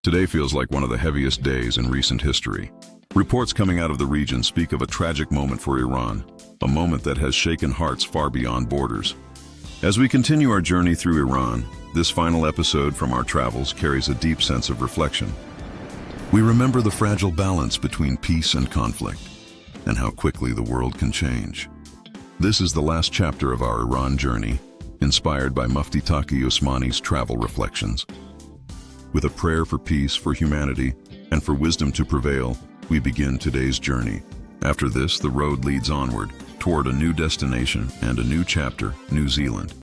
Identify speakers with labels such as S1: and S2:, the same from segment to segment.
S1: Today feels like one of the heaviest days in recent history. Reports coming out of the region speak of a tragic moment for Iran, a moment that has shaken hearts far beyond borders. As we continue our journey through Iran, this final episode from our travels carries a deep sense of reflection. We remember the fragile balance between peace and conflict, and how quickly the world can change. This is the last chapter of our Iran journey, inspired by Mufti Taqi Usmani's travel reflections. With a prayer for peace, for humanity, and for wisdom to prevail, we begin today's journey. After this, the road leads onward, toward a new destination and a new chapter, New Zealand.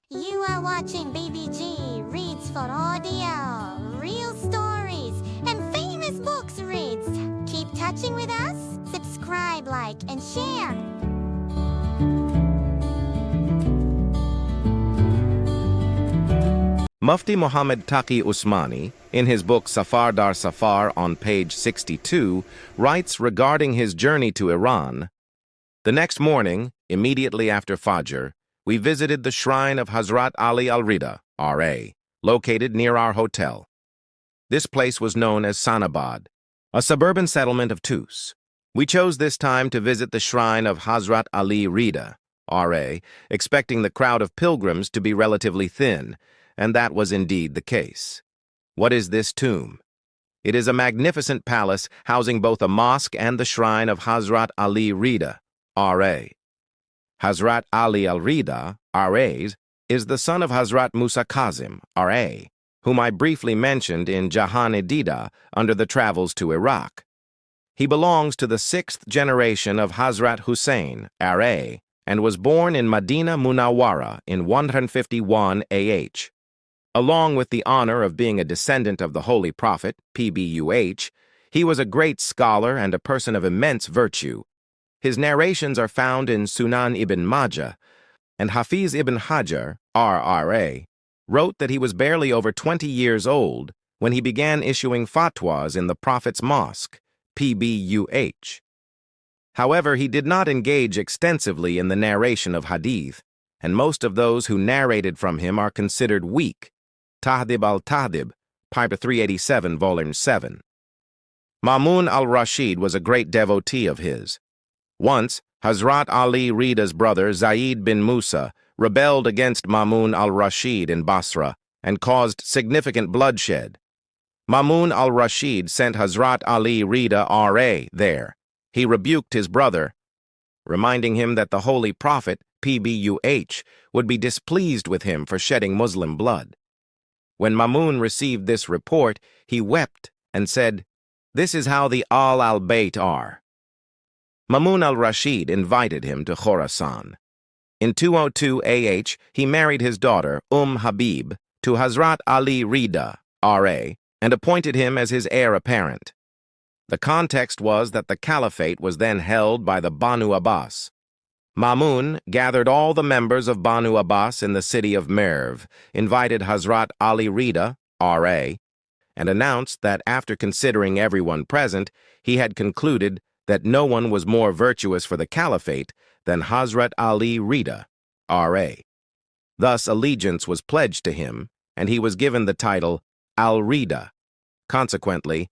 S2: You are watching BBG Reads for Audio. Real stories and famous books reads. Keep touching with us. Subscribe, like, and share.
S3: Mufti Muhammad Taqi Usmani, in his book Safar on page 62, writes regarding his journey to Iran, "The next morning, immediately after Fajr, we visited the shrine of Hazrat Ali al-Rida, R.A., located near our hotel. This place was known as Sanabad, a suburban settlement of Tus. We chose this time to visit the shrine of Hazrat Ali Rida, R.A., expecting the crowd of pilgrims to be relatively thin, and that was indeed the case. What is this tomb? It is a magnificent palace housing both a mosque and the shrine of Hazrat Ali Rida, R.A. Hazrat Ali al-Rida, R.A., is the son of Hazrat Musa Kazim, R.A., whom I briefly mentioned in Jahan-e-Dida under the travels to Iraq. He belongs to the 6th generation of Hazrat Hussein, R.A., and was born in Medina Munawwara in 151 AH. Along with the honor of being a descendant of the Holy Prophet, PBUH, he was a great scholar and a person of immense virtue. His narrations are found in Sunan ibn Majah, and Hafiz ibn Hajar, RRA, wrote that he was barely over 20 years old when he began issuing fatwas in the Prophet's Mosque, PBUH. However, he did not engage extensively in the narration of hadith, and most of those who narrated from him are considered weak. Tahdib al-Tahdib, Piper 387, Volume 7. Mamun al-Rashid was a great devotee of his. Once, Hazrat Ali Rida's brother Zaid bin Musa rebelled against Mamun al-Rashid in Basra and caused significant bloodshed. Mamun al-Rashid sent Hazrat Ali Rida R.A. there. He rebuked his brother, reminding him that the Holy Prophet, PBUH, would be displeased with him for shedding Muslim blood. When Mamun received this report, he wept and said, "This is how the al-Bayt are." Mamun al-Rashid invited him to Khorasan. In 202 AH, he married his daughter, Habib, to Hazrat Ali Rida, R.A., and appointed him as his heir apparent. The context was that the caliphate was then held by the Banu Abbas. Mamun gathered all the members of Banu Abbas in the city of Merv, invited Hazrat Ali Rida, R.A., and announced that after considering everyone present, he had concluded that no one was more virtuous for the caliphate than Hazrat Ali Rida, R.A. Thus allegiance was pledged to him, and he was given the title al-Rida. Consequently,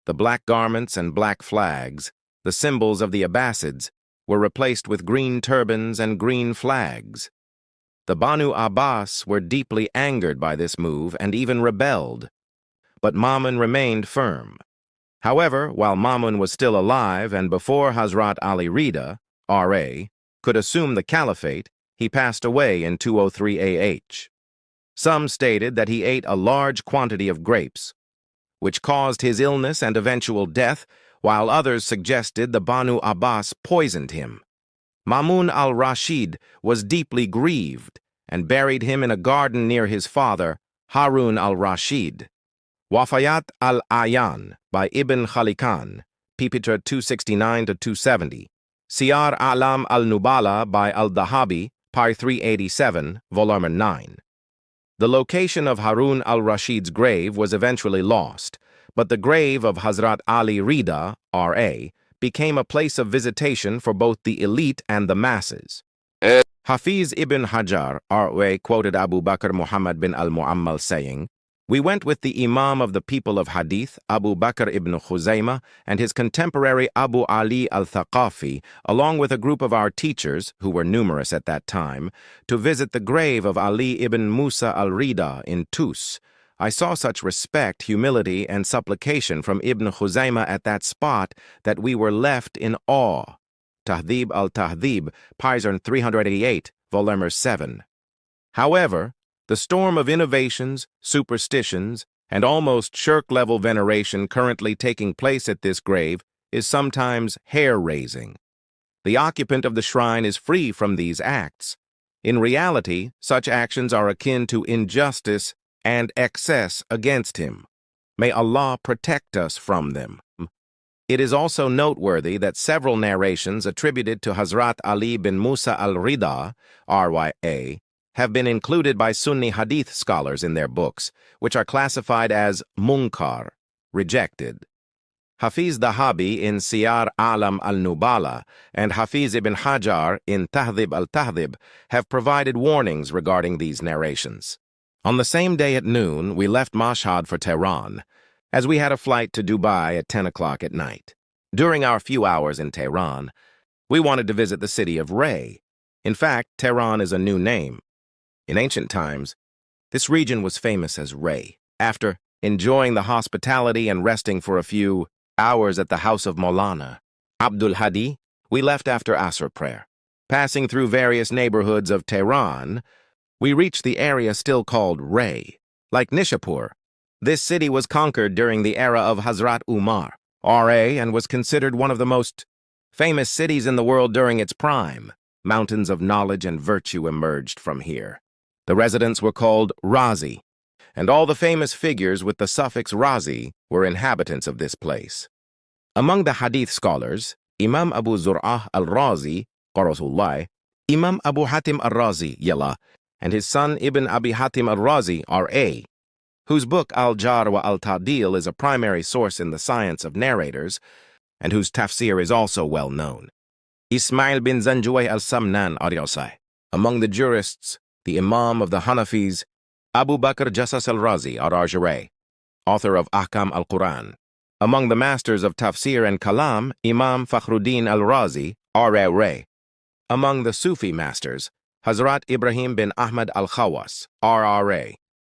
S3: the black garments and black flags, the symbols of the Abbasids, were replaced with green turbans and green flags. The Banu Abbas were deeply angered by this move and even rebelled. But Mamun remained firm. However, while Mamun was still alive and before Hazrat Ali Rida, R.A., could assume the caliphate, he passed away in 203 AH. Some stated that he ate a large quantity of grapes, which caused his illness and eventual death, while others suggested the Banu Abbas poisoned him. Mamun al-Rashid was deeply grieved and buried him in a garden near his father, Harun al-Rashid. Wafayat al-Ayan by Ibn Khalikan, Pipitra 269-270. Siyar Alam al-Nubala by al-Dahabi, Par 387, Volume 9. The location of Harun al-Rashid's grave was eventually lost, but the grave of Hazrat Ali Rida, R.A., became a place of visitation for both the elite and the masses. Hafiz ibn Hajar, R.A., quoted Abu Bakr Muhammad bin al-Mu'ammal saying, "We went with the Imam of the people of Hadith, Abu Bakr ibn Khuzaimah, and his contemporary Abu Ali al-Thaqafi, along with a group of our teachers, who were numerous at that time, to visit the grave of Ali ibn Musa al-Rida in Tus. I saw such respect, humility, and supplication from Ibn Khuzaimah at that spot that we were left in awe." Tahdhib al-Tahdhib, Pizarn 388, Volume 7. However, the storm of innovations, superstitions, and almost shirk-level veneration currently taking place at this grave is sometimes hair-raising. The occupant of the shrine is free from these acts. In reality, such actions are akin to injustice and excess against him. May Allah protect us from them. It is also noteworthy that several narrations attributed to Hazrat Ali bin Musa al-Rida, RYA, have been included by Sunni Hadith scholars in their books, which are classified as munkar, rejected. Hafiz Dahabi in Siyar Alam al-Nubala and Hafiz ibn Hajar in Tahdhib al-Tahdhib have provided warnings regarding these narrations. On the same day at noon, we left Mashhad for Tehran, as we had a flight to Dubai at 10 o'clock at night. During our few hours in Tehran, we wanted to visit the city of Ray. In fact, Tehran is a new name. In ancient times, this region was famous as Ray. After enjoying the hospitality and resting for a few hours at the house of Maulana Abdul Hadi, we left after Asr prayer. Passing through various neighborhoods of Tehran, we reached the area still called Ray. Like Nishapur, this city was conquered during the era of Hazrat Umar, R.A., and was considered one of the most famous cities in the world during its prime. Mountains of knowledge and virtue emerged from here. The residents were called Razi, and all the famous figures with the suffix Razi were inhabitants of this place. Among the Hadith scholars, Imam Abu Zur'ah al-Razi, Qarasullah, Imam Abu Hatim al-Razi, Yalla, and his son Ibn Abi Hatim al-Razi, R.A., whose book Al-Jar wa al-Ta'dil is a primary source in the science of narrators, and whose tafsir is also well known. Ismail bin Zanjuway al-Samnan Aryosai. Among the jurists, the Imam of the Hanafis, Abu Bakr Jassas al-Razi ar-Arjare, author of Ahkam al-Quran. Among the masters of tafsir and kalam, Imam Fakhruddin al-Razi, R.A. Among the Sufi masters, Hazrat Ibrahim bin Ahmad al-Khawas, R.R.A.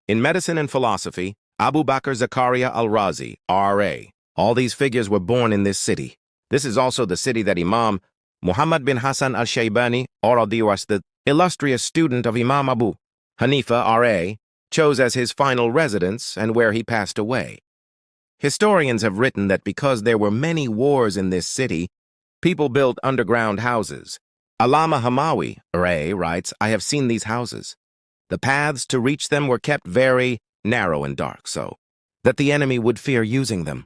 S3: In medicine and philosophy, Abu Bakr Zakaria al-Razi, R.A. All these figures were born in this city. This is also the city that Imam Muhammad bin Hassan al-Shaybani, R.D.Was, the illustrious student of Imam Abu Hanifa, R.A., chose as his final residence and where he passed away. Historians have written that because there were many wars in this city, people built underground houses. Allama Hamawi, R.A., writes, "I have seen these houses. The paths to reach them were kept very narrow and dark, so that the enemy would fear using them.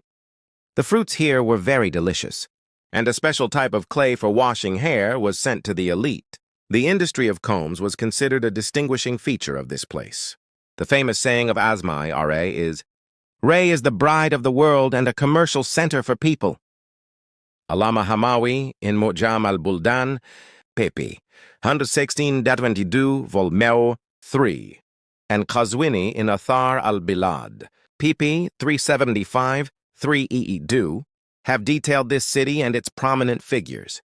S3: The fruits here were very delicious, and a special type of clay for washing hair was sent to the elite. The industry of combs was considered a distinguishing feature of this place. The famous saying of Azmai, R.A., is, 'Ray is the bride of the world and a commercial center for people.' Allama Hamawi in Mu'jam al-Buldan, pp. 116-22, Volume 3, and Qazwini in Athar al-Bilad, pp. 375, 3 have detailed this city and its prominent figures.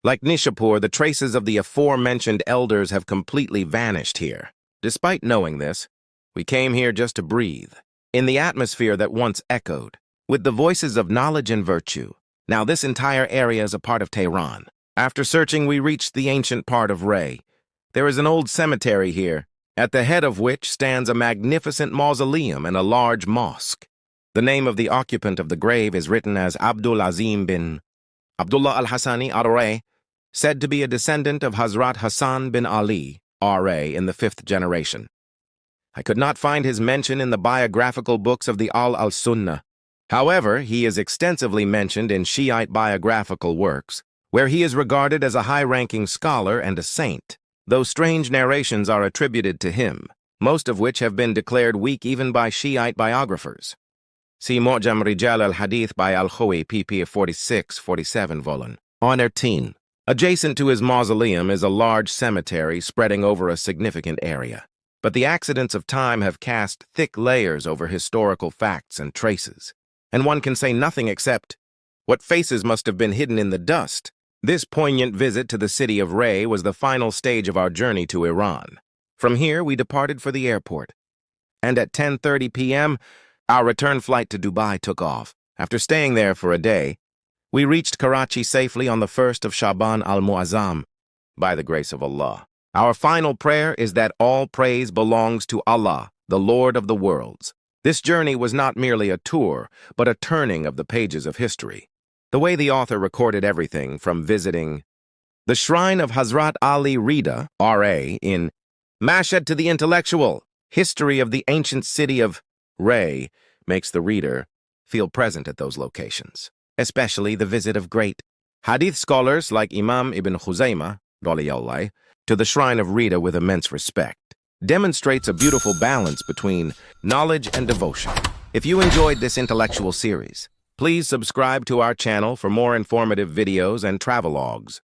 S3: Like Nishapur, the traces of the aforementioned elders have completely vanished here. Despite knowing this, we came here just to breathe, in the atmosphere that once echoed, with the voices of knowledge and virtue. Now this entire area is a part of Tehran. After searching, we reached the ancient part of Ray. There is an old cemetery here, at the head of which stands a magnificent mausoleum and a large mosque. The name of the occupant of the grave is written as Abdul Azim bin Abdullah al-Hassani, R.A., said to be a descendant of Hazrat Hassan bin Ali, R.A., in the 5th generation. I could not find his mention in the biographical books of the al-Sunnah. However, he is extensively mentioned in Shiite biographical works, where he is regarded as a high-ranking scholar and a saint, though strange narrations are attributed to him, most of which have been declared weak even by Shiite biographers. See Mu'jam Rijal al-Hadith by al-Khawi, pp. 46-47, Volume 13. Adjacent to his mausoleum is a large cemetery spreading over a significant area. But the accidents of time have cast thick layers over historical facts and traces, and one can say nothing except, what faces must have been hidden in the dust? This poignant visit to the city of Ray was the final stage of our journey to Iran. From here, we departed for the airport, and at 10:30 p.m., our return flight to Dubai took off. After staying there for a day, we reached Karachi safely on the 1st of Shaban al-Muazzam, by the grace of Allah. Our final prayer is that all praise belongs to Allah, the Lord of the worlds. This journey was not merely a tour, but a turning of the pages of history. The way the author recorded everything from visiting the shrine of Hazrat Ali al-Rida, R.A., in Mashhad to the intellectual history of the ancient city of Ray makes the reader feel present at those locations, especially the visit of great hadith scholars like Imam ibn Khuzaimah, to the shrine of Rida with immense respect, demonstrates a beautiful balance between knowledge and devotion. If you enjoyed this intellectual series, please subscribe to our channel for more informative videos and travelogues.